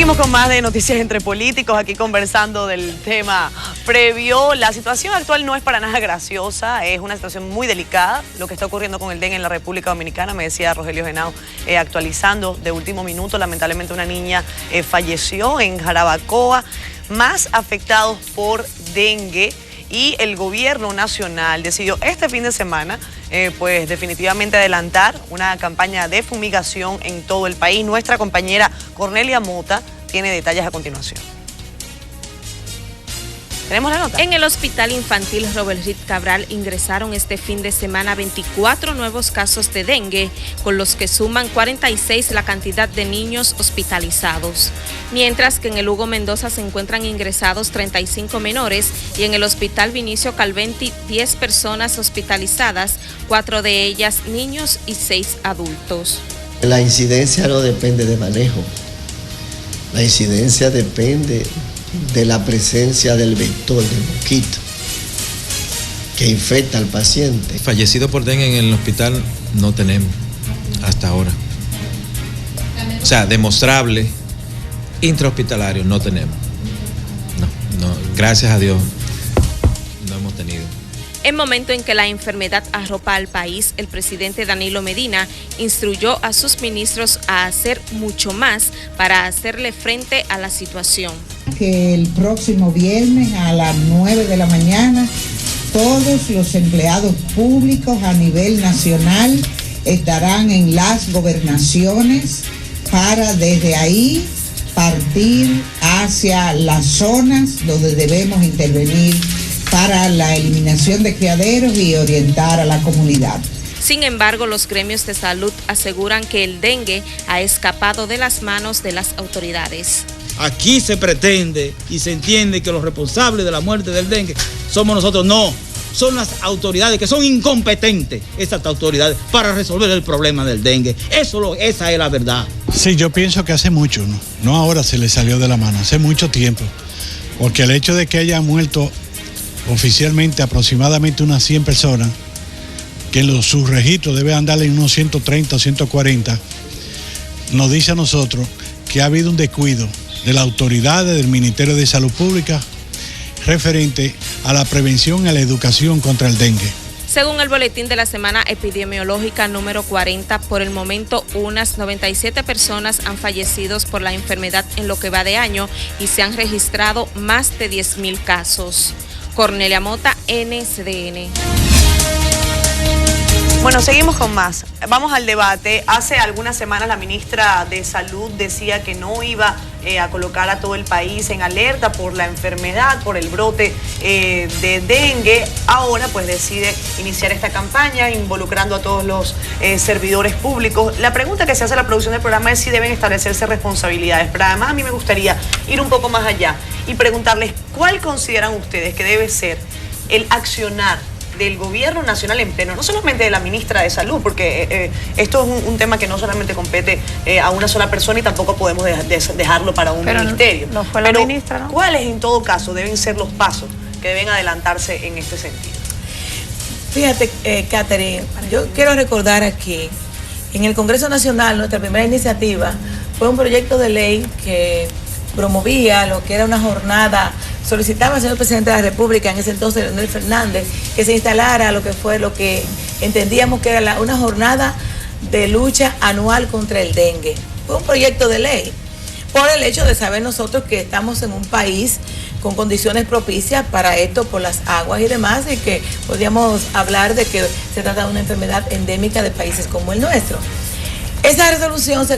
Seguimos con más de Noticias entre Políticos, aquí conversando del tema previo. La situación actual no es para nada graciosa, es una situación muy delicada, lo que está ocurriendo con el dengue en la República Dominicana, me decía Rogelio Genao, actualizando de último minuto, lamentablemente una niña falleció en Jarabacoa, más afectados por dengue. Y el gobierno nacional decidió este fin de semana, pues definitivamente adelantar una campaña de fumigación en todo el país. Nuestra compañera Cornelia Mota tiene detalles a continuación. ¿Tenemos la nota? En el Hospital Infantil Robert Reed Cabral ingresaron este fin de semana 24 nuevos casos de dengue, con los que suman 46 la cantidad de niños hospitalizados. Mientras que en el Hugo Mendoza se encuentran ingresados 35 menores y en el Hospital Vinicio Calventi 10 personas hospitalizadas, 4 de ellas niños y 6 adultos. La incidencia no depende de manejo, la incidencia depende de la presencia del vector del mosquito que infecta al paciente. Fallecido por dengue en el hospital no tenemos hasta ahora. O sea, demostrable, intrahospitalario no tenemos. No, gracias a Dios no hemos tenido. En momento en que la enfermedad arropa al país, el presidente Danilo Medina instruyó a sus ministros a hacer mucho más para hacerle frente a la situación. Que el próximo viernes a las 9 de la mañana todos los empleados públicos a nivel nacional estarán en las gobernaciones para desde ahí partir hacia las zonas donde debemos intervenir para la eliminación de criaderos y orientar a la comunidad. Sin embargo, los gremios de salud aseguran que el dengue ha escapado de las manos de las autoridades. Aquí se pretende y se entiende que los responsables de la muerte del dengue somos nosotros. No, son las autoridades que son incompetentes, estas autoridades, para resolver el problema del dengue. Esa es la verdad. Sí, yo pienso que hace mucho, no ahora se le salió de la mano, hace mucho tiempo. Porque el hecho de que haya muerto oficialmente aproximadamente unas 100 personas, que en sus registros debe andarle en unos 130 o 140, nos dice a nosotros que ha habido un descuido de las autoridades del Ministerio de Salud Pública referente a la prevención y a la educación contra el dengue. Según el boletín de la semana epidemiológica número 40, por el momento unas 97 personas han fallecido por la enfermedad en lo que va de año y se han registrado más de 10.000 casos. Cornelia Mota, NCDN. Bueno, seguimos con más. Vamos al debate. Hace algunas semanas la ministra de Salud decía que no iba a colocar a todo el país en alerta por la enfermedad, por el brote de dengue. Ahora pues decide iniciar esta campaña involucrando a todos los servidores públicos. La pregunta que se hace a la producción del programa es si deben establecerse responsabilidades, pero además a mí me gustaría ir un poco más allá y preguntarles cuál consideran ustedes que debe ser el accionar del gobierno nacional en pleno, no solamente de la ministra de Salud, porque esto es un tema que no solamente compete a una sola persona y tampoco podemos dejarlo para un ministerio. No fue la ministra, ¿no? ¿Cuáles en todo caso deben ser los pasos que deben adelantarse en este sentido? Fíjate, Catherine, yo quiero recordar aquí, en el Congreso Nacional, nuestra primera iniciativa fue un proyecto de ley que promovía lo que era una jornada, solicitaba al señor presidente de la República, en ese entonces Leonel Fernández, que se instalara lo que entendíamos que era una jornada de lucha anual contra el dengue. Fue un proyecto de ley, por el hecho de saber nosotros que estamos en un país con condiciones propicias para esto por las aguas y demás, y que podríamos hablar de que se trata de una enfermedad endémica de países como el nuestro. Esa resolución ese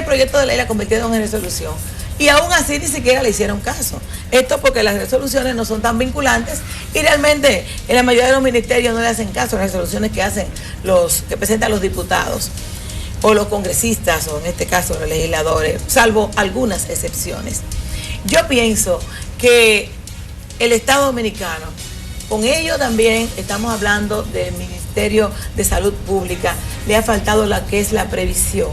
proyecto de ley la convirtieron en resolución. Y aún así ni siquiera le hicieron caso. Esto porque las resoluciones no son tan vinculantes y realmente en la mayoría de los ministerios no le hacen caso a las resoluciones que presentan los diputados o los congresistas, o en este caso los legisladores, salvo algunas excepciones. Yo pienso que el Estado Dominicano, con ello también estamos hablando del Ministerio de Salud Pública, le ha faltado la que es la previsión.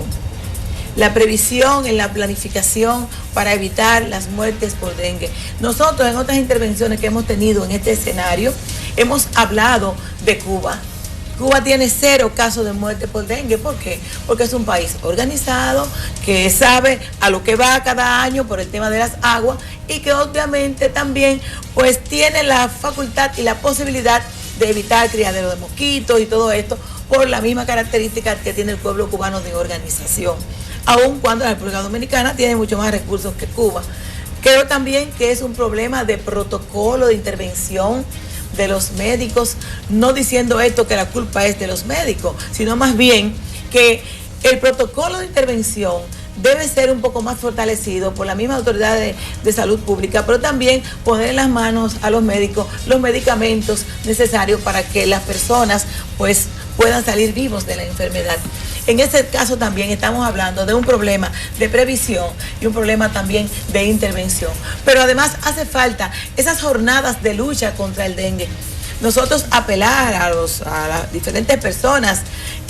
La previsión en la planificación para evitar las muertes por dengue. Nosotros en otras intervenciones que hemos tenido en este escenario, hemos hablado de Cuba. Cuba tiene 0 casos de muerte por dengue. ¿Por qué? Porque es un país organizado, que sabe a lo que va cada año por el tema de las aguas y que obviamente también pues tiene la facultad y la posibilidad de evitar criadero de mosquitos y todo esto por la misma característica que tiene el pueblo cubano de organización, aun cuando la República Dominicana tiene mucho más recursos que Cuba. Creo también que es un problema de protocolo de intervención de los médicos, no diciendo esto que la culpa es de los médicos, sino más bien que el protocolo de intervención debe ser un poco más fortalecido por la misma autoridad de salud pública, pero también poner en las manos a los médicos los medicamentos necesarios para que las personas pues puedan salir vivos de la enfermedad. En este caso también estamos hablando de un problema de previsión y un problema también de intervención. Pero además hace falta esas jornadas de lucha contra el dengue. Nosotros apelar a las diferentes personas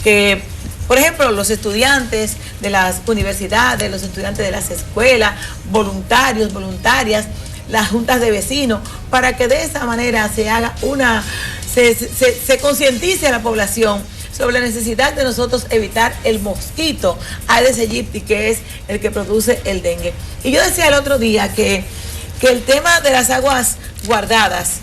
que, por ejemplo, los estudiantes de las universidades, los estudiantes de las escuelas, voluntarios, voluntarias, las juntas de vecinos, para que de esa manera se haga se concientice a la población sobre la necesidad de nosotros evitar el mosquito Aedes aegypti, que es el que produce el dengue. Y yo decía el otro día que el tema de las aguas guardadas,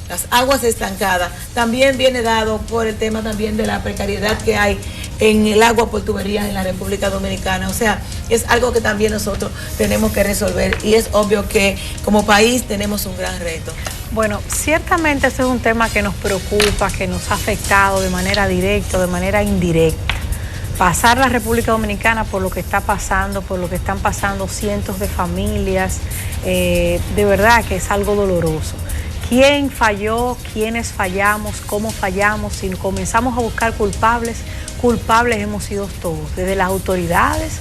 las aguas estancadas, también viene dado por el tema también de la precariedad que hay en el agua por tuberías en la República Dominicana. O sea, es algo que también nosotros tenemos que resolver y es obvio que como país tenemos un gran reto. Bueno, ciertamente ese es un tema que nos preocupa, que nos ha afectado de manera directa, de manera indirecta. Pasar la República Dominicana por lo que está pasando, por lo que están pasando cientos de familias, de verdad que es algo doloroso. ¿Quién falló? ¿Quiénes fallamos? ¿Cómo fallamos? Si comenzamos a buscar culpables, culpables hemos sido todos, desde las autoridades,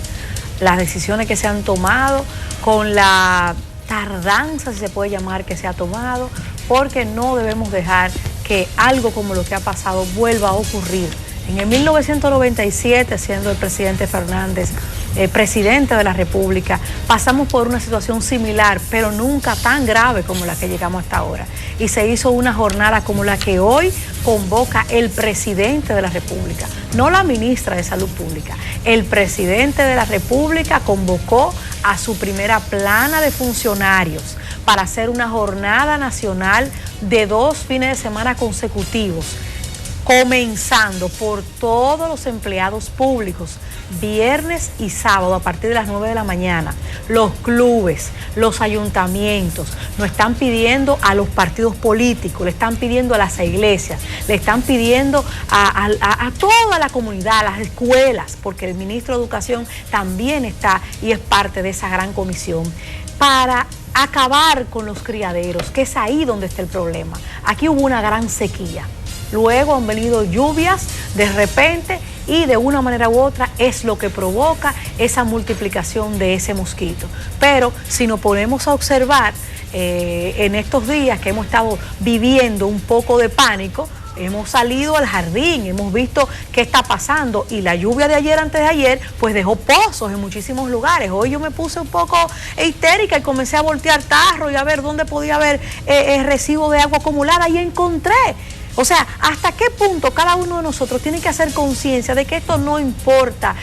las decisiones que se han tomado, con la tardanza, si se puede llamar, que se ha tomado, porque no debemos dejar que algo como lo que ha pasado vuelva a ocurrir. En el 1997, siendo el presidente Fernández presidente de la República, pasamos por una situación similar, pero nunca tan grave como la que llegamos hasta ahora. Y se hizo una jornada como la que hoy convoca el presidente de la República, no la ministra de Salud Pública. El presidente de la República convocó a su primera plana de funcionarios para hacer una jornada nacional de 2 fines de semana consecutivos, comenzando por todos los empleados públicos, viernes y sábado a partir de las 9 de la mañana. Los clubes, los ayuntamientos nos están pidiendo a los partidos políticos, le están pidiendo a las iglesias, le están pidiendo a toda la comunidad, a las escuelas, porque el ministro de Educación también está y es parte de esa gran comisión, para acabar con los criaderos, que es ahí donde está el problema. Aquí hubo una gran sequía. Luego han venido lluvias de repente y de una manera u otra es lo que provoca esa multiplicación de ese mosquito. Pero si nos ponemos a observar en estos días que hemos estado viviendo un poco de pánico, hemos salido al jardín, hemos visto qué está pasando y la lluvia de ayer, antes de ayer, pues dejó pozos en muchísimos lugares. Hoy yo me puse un poco histérica y comencé a voltear tarros y a ver dónde podía haber residuos de agua acumulada y encontré. O sea, ¿hasta qué punto cada uno de nosotros tiene que hacer conciencia de que esto no importa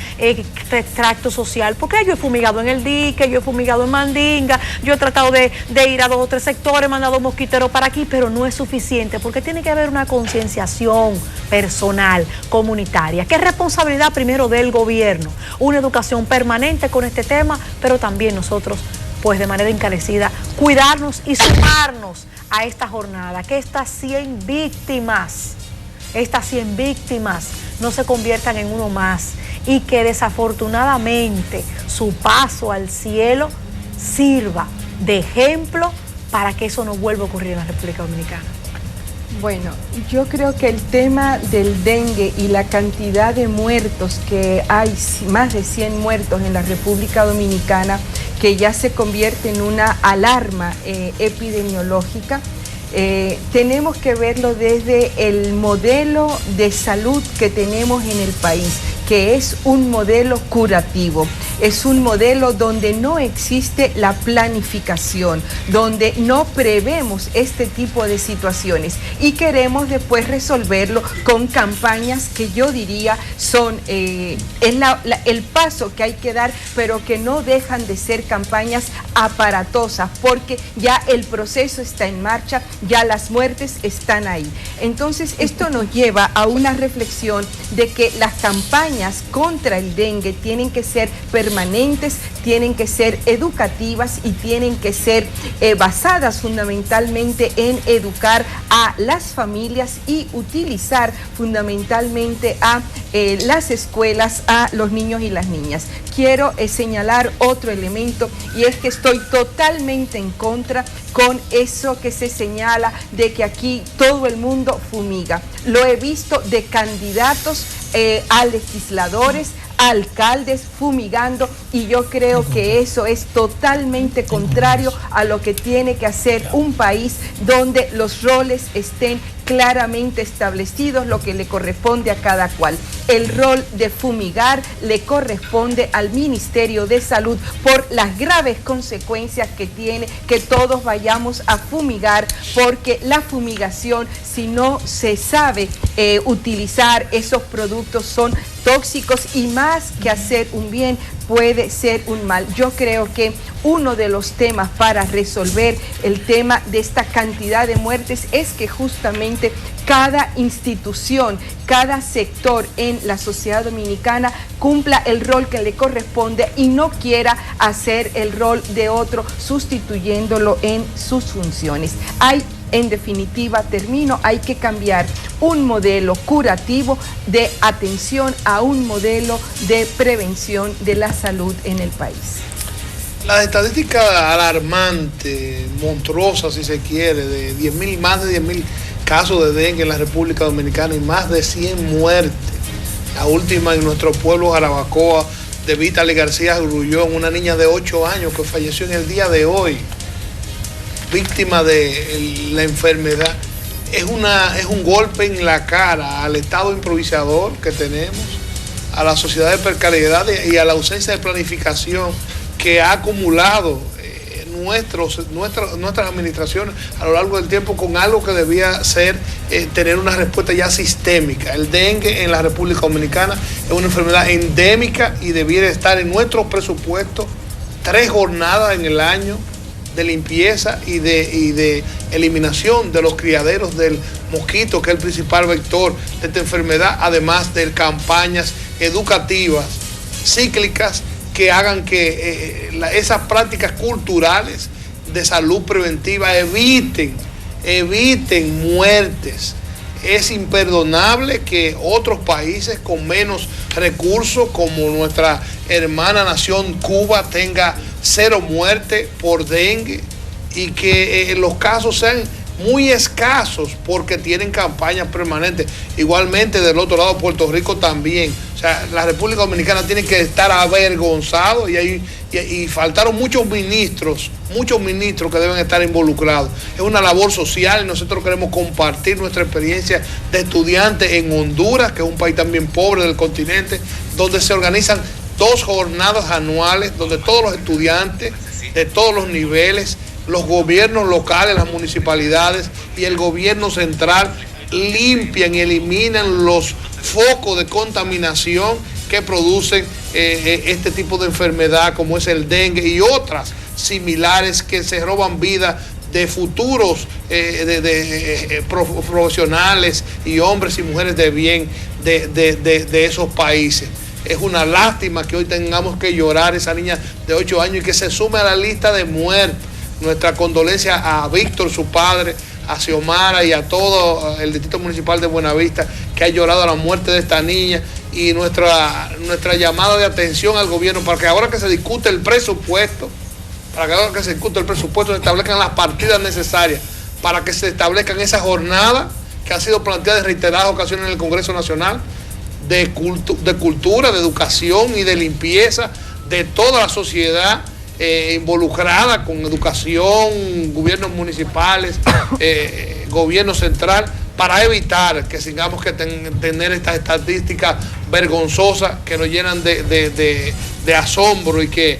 tracto social? Porque yo he fumigado en el dique, yo he fumigado en Mandinga, yo he tratado de ir a 2 o 3 sectores, he mandado mosquiteros para aquí, pero no es suficiente, porque tiene que haber una concienciación personal, comunitaria, que es responsabilidad primero del gobierno, una educación permanente con este tema, pero también nosotros, pues de manera encarecida, cuidarnos y sumarnos a esta jornada, que estas 100 víctimas no se conviertan en uno más y que desafortunadamente su paso al cielo sirva de ejemplo para que eso no vuelva a ocurrir en la República Dominicana. Bueno, yo creo que el tema del dengue y la cantidad de muertos, que hay más de 100 muertos en la República Dominicana, que ya se convierte en una alarma epidemiológica, tenemos que verlo desde el modelo de salud que tenemos en el país, que es un modelo curativo, es un modelo donde no existe la planificación, donde no prevemos este tipo de situaciones y queremos después resolverlo con campañas que yo diría son el paso que hay que dar, pero que no dejan de ser campañas aparatosas, porque ya el proceso está en marcha, ya las muertes están ahí. Entonces esto nos lleva a una reflexión de que las campañas contra el dengue tienen que ser permanentes, tienen que ser educativas y tienen que ser basadas fundamentalmente en educar a las familias y utilizar fundamentalmente a las escuelas, a los niños y las niñas. Quiero señalar otro elemento, y es que estoy totalmente en contra con eso que se señala de que aquí todo el mundo fumiga. Lo he visto de candidatos a legisladores, alcaldes fumigando, y yo creo que eso es totalmente contrario a lo que tiene que hacer un país donde los roles estén claramente establecidos, lo que le corresponde a cada cual. El rol de fumigar le corresponde al Ministerio de Salud por las graves consecuencias que tiene que todos vayamos a fumigar, porque la fumigación, si no se sabe utilizar esos productos, son tóxicos y más que hacer un bien, puede ser un mal. Yo creo que uno de los temas para resolver el tema de esta cantidad de muertes es que justamente cada institución, cada sector en la sociedad dominicana cumpla el rol que le corresponde y no quiera hacer el rol de otro sustituyéndolo en sus funciones. En definitiva, hay que cambiar un modelo curativo de atención a un modelo de prevención de la salud en el país. La estadística alarmante, monstruosa si se quiere, de más de 10.000 casos de dengue en la República Dominicana y más de 100 muertes. La última en nuestro pueblo Jarabacoa, de Vítale García Grullón, una niña de 8 años que falleció en el día de hoy, víctima de la enfermedad. Es un golpe en la cara al Estado improvisador que tenemos, a la sociedad de precariedad y a la ausencia de planificación que ha acumulado nuestras administraciones a lo largo del tiempo, con algo que debía ser tener una respuesta ya sistémica. El dengue en la República Dominicana es una enfermedad endémica y debiera estar en nuestros presupuestos 3 jornadas en el año de limpieza y de eliminación de los criaderos del mosquito, que es el principal vector de esta enfermedad, además de campañas educativas cíclicas que hagan que esas prácticas culturales de salud preventiva eviten muertes. Es imperdonable que otros países con menos recursos, como nuestra hermana nación Cuba, tenga 0 muertes por dengue y que los casos sean muy escasos porque tienen campañas permanentes. Igualmente del otro lado, Puerto Rico también. O sea, la República Dominicana tiene que estar avergonzado y faltaron muchos ministros que deben estar involucrados. Es una labor social y nosotros queremos compartir nuestra experiencia de estudiantes en Honduras, que es un país también pobre del continente, donde se organizan 2 jornadas anuales, donde todos los estudiantes de todos los niveles, los gobiernos locales, las municipalidades y el gobierno central limpian y eliminan los focos de contaminación que producen este tipo de enfermedad, como es el dengue y otras similares que se roban vida de futuros profesionales y hombres y mujeres de bien de esos países. Es una lástima que hoy tengamos que llorar esa niña de 8 años y que se sume a la lista de muertes. Nuestra condolencia a Víctor, su padre, a Xiomara y a todo el Distrito Municipal de Buenavista, que ha llorado a la muerte de esta niña, y nuestra llamada de atención al gobierno para que ahora que se discute el presupuesto, se establezcan las partidas necesarias para que se establezcan esa jornada que ha sido planteada en reiteradas ocasiones en el Congreso Nacional de cultura, de educación y de limpieza de toda la sociedad involucrada, con educación, gobiernos municipales, gobierno central, para evitar que tengamos que tener estas estadísticas vergonzosas que nos llenan de asombro y que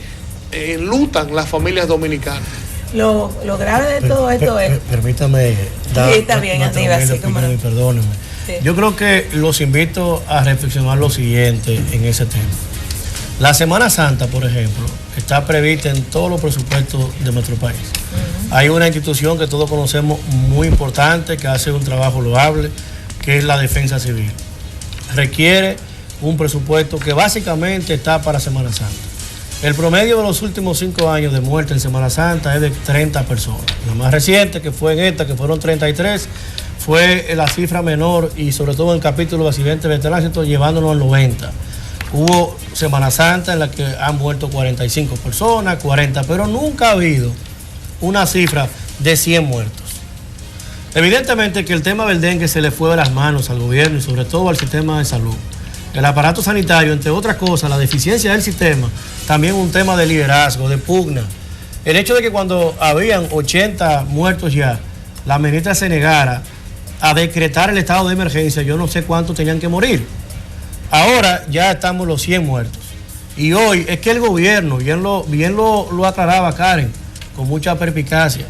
enlutan las familias dominicanas. Lo grave de todo esto es... Permítame dar sí, está bien, Aníbal, sí, opinión, no. Y perdónenme. Sí. Yo creo que los invito a reflexionar lo siguiente en ese tema. La Semana Santa, por ejemplo, está prevista en todos los presupuestos de nuestro país. Hay una institución que todos conocemos muy importante, que hace un trabajo loable, que es la Defensa Civil. Requiere un presupuesto que básicamente está para Semana Santa. El promedio de los últimos 5 años de muerte en Semana Santa es de 30 personas. La más reciente, que fue en esta, que fueron 33, fue la cifra menor y sobre todo en el capítulo de accidentes de tránsito, llevándonos al 90. Hubo Semana Santa en la que han muerto 45 personas, 40, pero nunca ha habido una cifra de 100 muertos. Evidentemente que el tema del dengue se le fue de las manos al gobierno y sobre todo al sistema de salud. El aparato sanitario, entre otras cosas, la deficiencia del sistema, también un tema de liderazgo, de pugna. El hecho de que cuando habían 80 muertos ya, la ministra se negara a decretar el estado de emergencia, yo no sé cuántos tenían que morir. Ahora ya estamos los 100 muertos. Y hoy es que el gobierno, bien lo aclaraba Karen, con mucha perspicacia,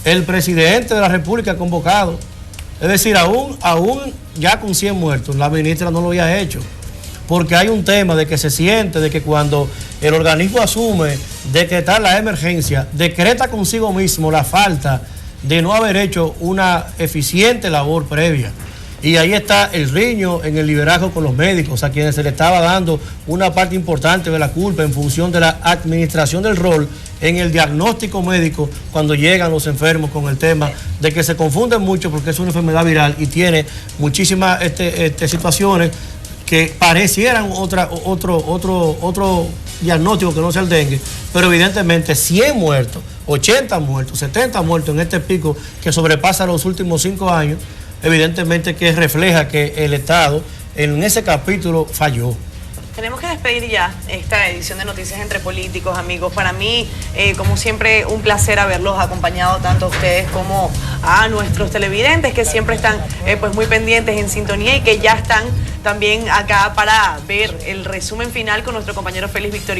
el presidente de la República ha convocado. Es decir, aún ya con 100 muertos, la ministra no lo había hecho. Porque hay un tema de que se siente de que cuando el organismo asume decretar la emergencia, decreta consigo mismo la falta de no haber hecho una eficiente labor previa. Y ahí está el riño en el liderazgo con los médicos, a quienes se le estaba dando una parte importante de la culpa en función de la administración del rol en el diagnóstico médico cuando llegan los enfermos, con el tema de que se confunden mucho porque es una enfermedad viral y tiene muchísimas situaciones que parecieran otro diagnóstico que no sea el dengue, pero evidentemente 100 muertos, 80 muertos, 70 muertos en este pico que sobrepasa los últimos 5 años, evidentemente que refleja que el Estado en ese capítulo falló. Tenemos que despedir ya esta edición de Noticias entre Políticos, amigos. Para mí, como siempre, un placer haberlos acompañado tanto a ustedes como a nuestros televidentes que siempre están pues muy pendientes, en sintonía y que ya están también acá para ver el resumen final con nuestro compañero Félix Victorino.